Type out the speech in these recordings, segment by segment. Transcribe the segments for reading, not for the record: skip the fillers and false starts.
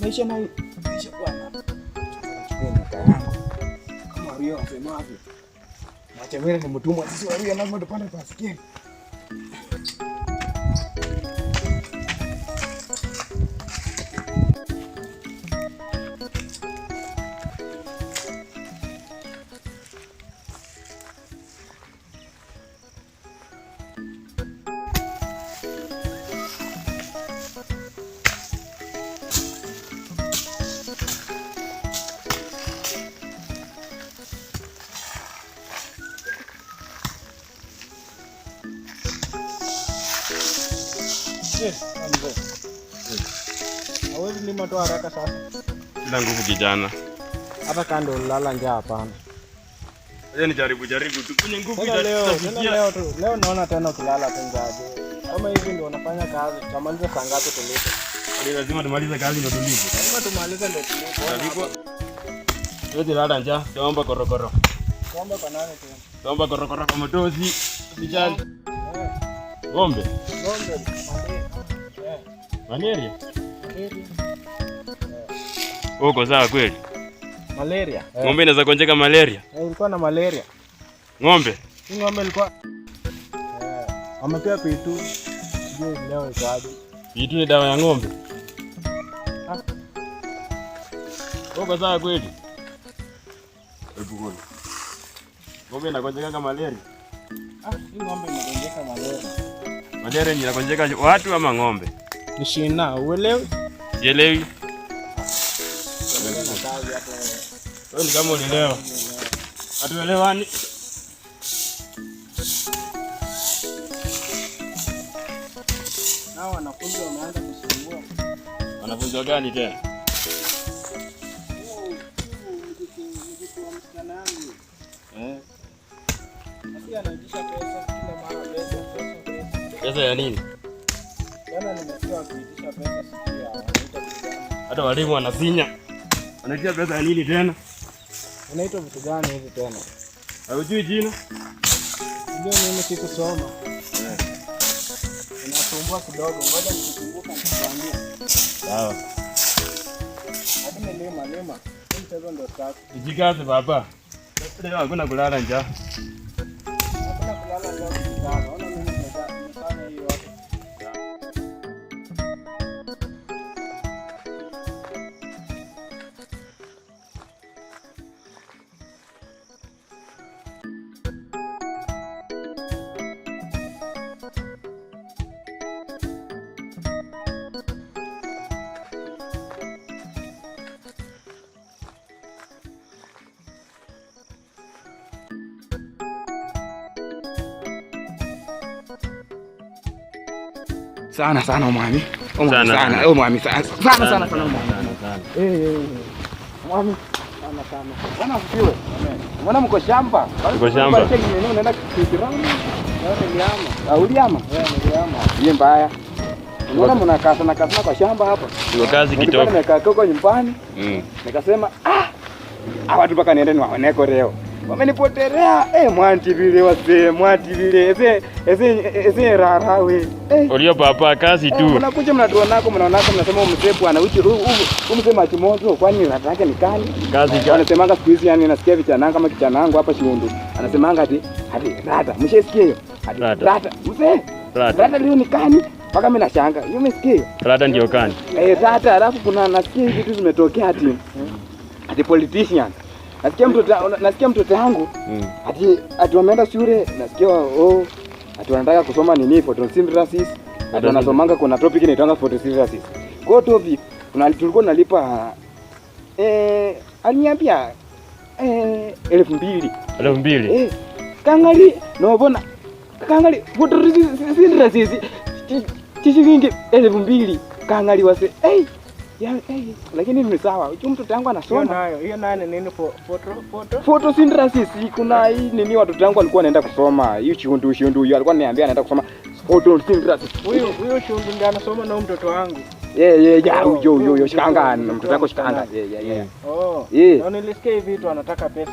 Maisha bwana. Chukua mka yangu. Kama Wario asemavyo. Mwache wewe ni mtumwa, sisi Wario lazima tupande pasikeni. Hawezi lima tu haraka sasa. Bila nguvu kijana. Hata kando lala njaa hapana. Acha nijaribu tu. Kwenye nguvu leo naona tena ukilala penzaje. Kama hivi ndio unafanya kazi, tutamaliza saa ngapi tulipo? Ni lazima tumalize kazi ndio tulipo. Lazima tumalize ndio tulipo. Yote lala njaa, naomba korokoro. Naomba kwa nani tena? Naomba korokoro kwa mtozi. Kijana. Ng'ombe. Malaria. Uko sawa kweli? Malaria. Ng'ombe inaweza konjeka malaria? Ilikuwa na malaria. Ng'ombe? Hii ng'ombe ilikuwa amepewa pitu. Sijui leo ikaje. Pitu ni dawa ya ng'ombe? Uko sawa kweli? Hebu ngoja. Ng'ombe inakonjeka kama malaria? Hii ng'ombe inakonjeka malaria. Malaria inakonjeka watu ama ng'ombe? Ni shina, uelewi? Sielewi. Wewe ni kama unielewa. Hatuelewani. Nao wanafunzi wameanza kusumbua. Wanafunzi gani tena? Msichana wangu. Sasa anaitisha pesa kila mara pesa. Pesa ya nini? Jana nimesikia wakiitisha pesa sikia wanaita vijana. Hata walimu wanasinya. Wanaitisha pesa ya nini tena? Unaitwa vitu gani hivi tena? Hujui jina? Ndio mimi sikusoma. Inasumbua kidogo, ngoja nikikumbuka nitakwambia. Sawa. Hadi lima. Mchezo ndo safi. Jikaze baba. Leo hakuna kulala njaa. Hakuna kulala njaa kijana. Ona mimi nimefanya hiyo yote. Sana mwami. Sana mwami sana. Mwami sana. Bwana usiwe. Mbona mko shamba? Mko shamba. Unaenda kukirani. Yote liama. Uliama? Niliama. Ni mbaya. Mbona mnakasa kwa shamba hapa? Ndio kazi kidogo. Nimekaa huko nyumbani. Nikasema hawa tu mpaka niende niwaoneko leo. Wamenipotelea mwanti vile ese rarawe Olio papa kazi tu. Mnakuja mnaonako mnasema umsepu ana uchi umsema chimoto kwani nataka nikani kazi anasemanga siku hizi yani nasikia vichananga kama kichanangu hapa Shiundu anasemanga hadi rada mshesikia hiyo rada mzee rada leo nikani mpaka mimi nashanga hiyo umesikia rada ndio kani rada alafu kuna nasikia hivi vitu zimetokea hadi politician nasikia mtoto wangu ati wameenda shule nasikia ati wanataka kusoma nini photosynthesis ati wanasomanga kuna topic inaitwa photosynthesis. Kwa topic tulikuwa nalipa aliniambia 2,000. Kangali naona kangali photosynthesis shilingi 2,000 kangali wase lakini ni sawa. Mtoto wangu anasoma. Hiyo nayo nini photosynthesis kuna hii nini watoto wangu walikuwa wanaenda kusoma. Hiyo Shiundu hiyo alikuwa ananiambia anaenda kusoma photosynthesis. Huyo Shiundu ndiye anasoma na mtoto wangu. Huyo shikanga mtoto wako shikanga. Na nilisikia hivi vitu anataka pesa.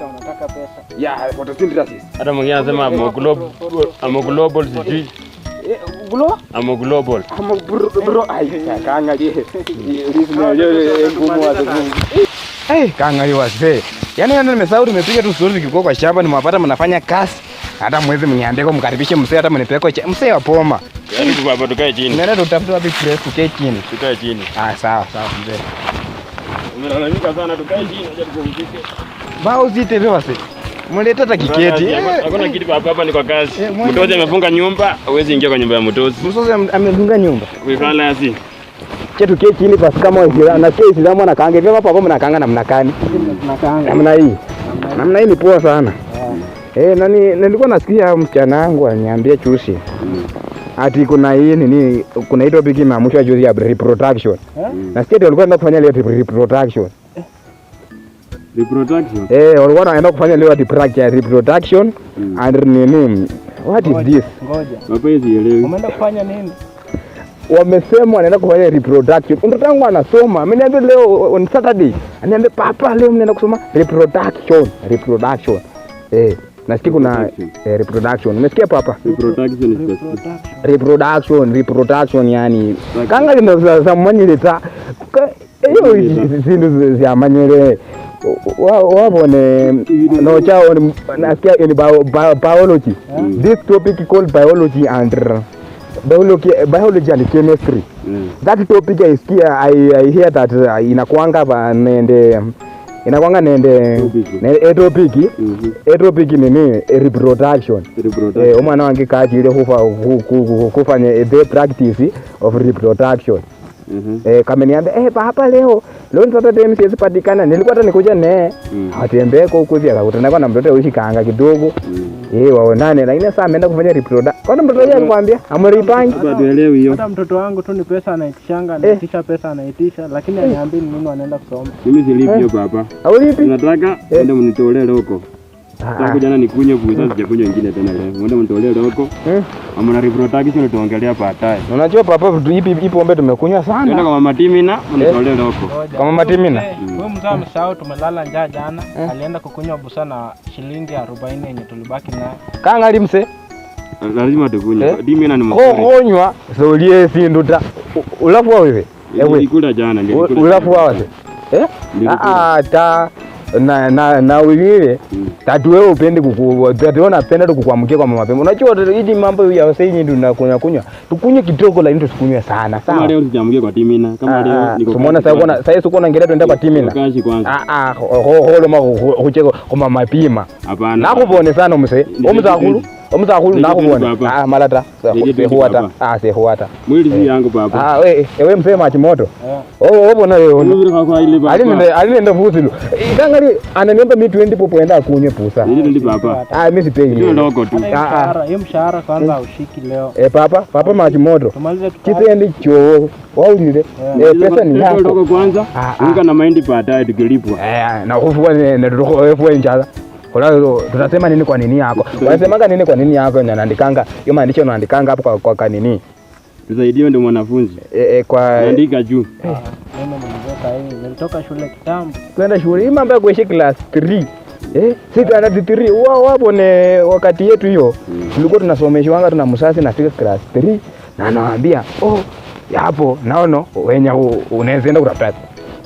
Photosynthesis. Hata mwingine anasema global sijui. Glo? I'm a global. Ama bro ai kaangalie. Ngumu hapo. Kaangalie wazee. Yaani nimesahau nimepiga tu story kiko kwa shamba nimewapata mnafanya kazi. Hata mwezi mniandeko mkaribishe mzee hata mnipeko mzee wa poma. Karibu baba tukae chini. Nenda tutafuta wapi press tukae chini. Tukae chini. Sawa mzee. Umelalamika sana tukae chini acha tupumzike. Bao zite wase. Mleta hata kiketi. Hakuna kitu hapa ni kwa kazi. Mtozi amefunga nyumba, huwezi ingia kwa nyumba ya mtozi. Mtozi amefunga nyumba. Kuikala asi. Chetu keti chini basi kama Waislamu na sisi Waislamu na kaanga hivyo hapo mnakaanga namna gani? Namna hii. Namna hii ni poa sana. Nani nilikuwa nasikia msichana wangu ananiambia chusi. Ati kuna hii nini kuna hii topic imeamshwa juzi ya reproduction. Nasikia ndio walikuwa wanaenda kufanya leo reproduction. Reproduction? Walikuwa wanaenda kufanya leo reproduction and nini? What is this? Ngoja. Baba sielewi. Umeenda kufanya nini? Wamesema wanaenda kufanya reproduction. Mtoto wangu anasoma. Ameniambia leo on Saturday. Ananiambia papa leo mnaenda kusoma reproduction. Nasikia kuna reproduction. Umesikia papa? Reproduction yani. Kanga ndio za manyeleta. Hiyo zindu za manyele. Wabone no chao nasikia in biology. This topic called biology and biology and chemistry. That topic I hear that inakuanga nende topic nini reproduction. Umwana wange kaji ile kufanya the practice of reproduction. Kama niambia papa leo Saturday msiwezi patikana, nilikuwa hata nikuja atembee huko hivi akakutana na mtoto uishi kaanga kidogo. Waonane na ile saa ameenda kufanya reproduction. Kwani mtoto yeye alikwambia amripangi? Hatuelewi hiyo. Hata mtoto wangu tu ni pesa anaitishanga, anaitisha pesa anaitisha, lakini aniambii nini anaenda kusoma. Mimi silipio papa. Haulipi? Nataka ende mnitolee loko. Sasa jana nikunywe buza sijakunywa nyingine tena leo. Mwende mnitolee loko. Amna reproduction tuongelea baadaye. Unajua papa vitu ipi pombe tumekunywa sana. Nenda kwa mama Timina mnitolee loko. Kwa mama Timina. Huyo mzee amesahau tumelala njaa jana. Alienda kukunywa busa na shilingi 40 yenye tulibaki nayo. Kanga limse. Lazima tukunywe. Timina ni mkuu. Konywa solie sinduta. Ulafu wewe. Nilikula jana nilikula. Ulafu wapi? Na wewe tatu wewe upende tatuona penda kukuamkia kwa mama pembe. Unajua hizi mambo ya wasee ndio tunakunywa. Tukunywe kidogo lakini tusikunywe sana. Sawa. Kama leo tusiamkie kwa Timina. Kama leo niko. Umeona sasa uko naangalia tuende kwa Timina. Kazi kwanza. Holo makucheko kwa mama pima. Hapana. Nakubone sana mzee. Omuzakulu nakubone. Malata. Sehuata. Mwili si yangu baba. Wewe mzee machi moto. Bona wewe. Alinenda vuzilu. Kangali ananiomba mimi 20 popo enda kunywe pusa. Ndio baba. Mimi sipei. Ndio ndogo tu. Hiyo mshahara kwanza ushiki leo. Papa machi moto. Tumalize kitendi choo. Waulile. Pesa ni yako. Ndogo kwanza. Unga na mahindi baadaye tukilipwa. Na kufua ni ndio njala. Tunasema nini kwa nini yako? Wanasemaga nini kwa nini yako? Naandikanga hiyo maandishi unaandikanga hapo kwa kanini. Tusaidie ndio mwanafunzi. Kwa andika juu. Nilitoka shule kitambo. Kwenda shule hii mambo ya kuishi class 3. Sisi ana 3 wapo ne wakati yetu hiyo. Tulikuwa tunasomeshwa tuna msasi na fika class 3 na anawaambia, hapo naono wenye unaweza enda kutafuta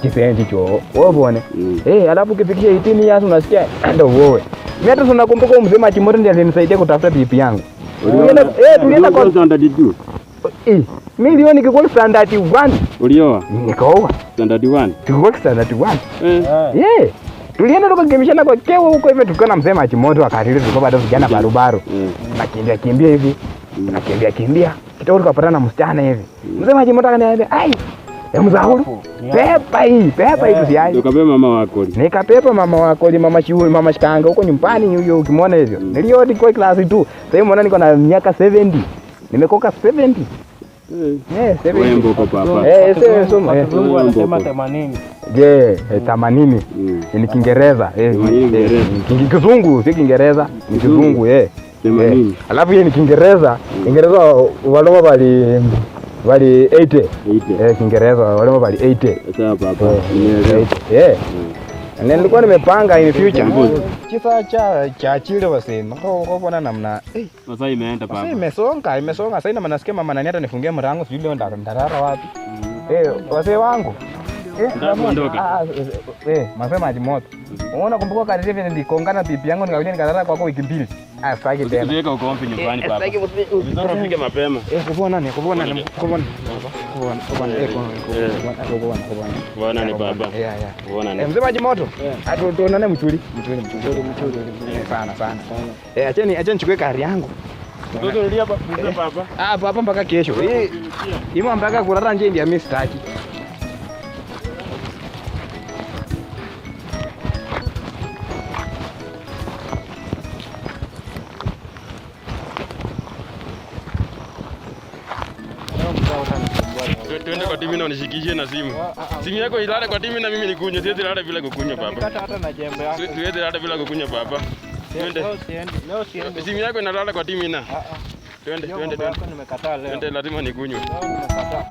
kipenzi cho wabone. Alafu kifikisha 18 years unasikia ndio wewe. Mimi hata tunakumbuka mzee Machimoto ndiye alinisaidia kutafuta bibi yangu. Tulienda kwa standard 2. Milioni kiko standard 1. Ulioa? Nikaoa. Standard 1. Tuko standard 1. Tulienda tukakimishana kwa kewa huko hivi tukana mzee Machimoto wakati ile tulikuwa bado vijana barubaru. Nakimbia hivi. Nakimbia. Kidogo tukapatana na msichana hivi. Mzee Machimoto akaniambia, mzahuru pepa hii tusiaje. Ukapepa mama wako. Nikapepa mama wako, mama shikanga huko nyumbani huyo ukimwona hivyo. Nilioti kwa class 2. Sasa mbona niko na miaka 70. Nimekoka 70. 70. Wewe mboko papa. Mungu anasema 80. 80. Ni Kiingereza. Kizungu si Kiingereza, ni Kizungu 80. Alafu yeye ni Kiingereza. Kiingereza waloma bali 80. Kiingereza waloma bali 80. Sawa papa. Nilikuwa nimepanga in future. Kisa cha chile wasema. Kwa kuona namna. Sasa imeenda baba. Sasa imesonga. Sasa ina nasikia mama nani hata nifungie mlango sijui leo ndarara wapi. Wazee wangu. Mapema maji moto. Unaona kumbuka kadi hivi nilikongana bibi yangu nikakuja nikalala kwako wiki mbili. Sitaki tena. Tuweka ukombe nyumbani baba. Usifike mapema. Kuona ni baba. Kuona ni baba. Kuona ni. Mzee maji moto. Tuonane mchuri. Sana. Acheni chukue kari yangu. Mtoto nilia baba. Baba mpaka kesho. Hii mpaka kulala nje ndio mimi sitaki. Twende kwa timu na unishikishie na simu. Simu yako ilale kwa timu na mimi nikunywe. Siwezi lala bila kukunywa baba. Nikata hata na jembe yako. Siwezi lala bila kukunywa baba. Twende. Leo siendi. Simu yako inalala kwa timu na. Twende. Nimekataa leo. Twende lazima nikunywe. Leo nimekataa.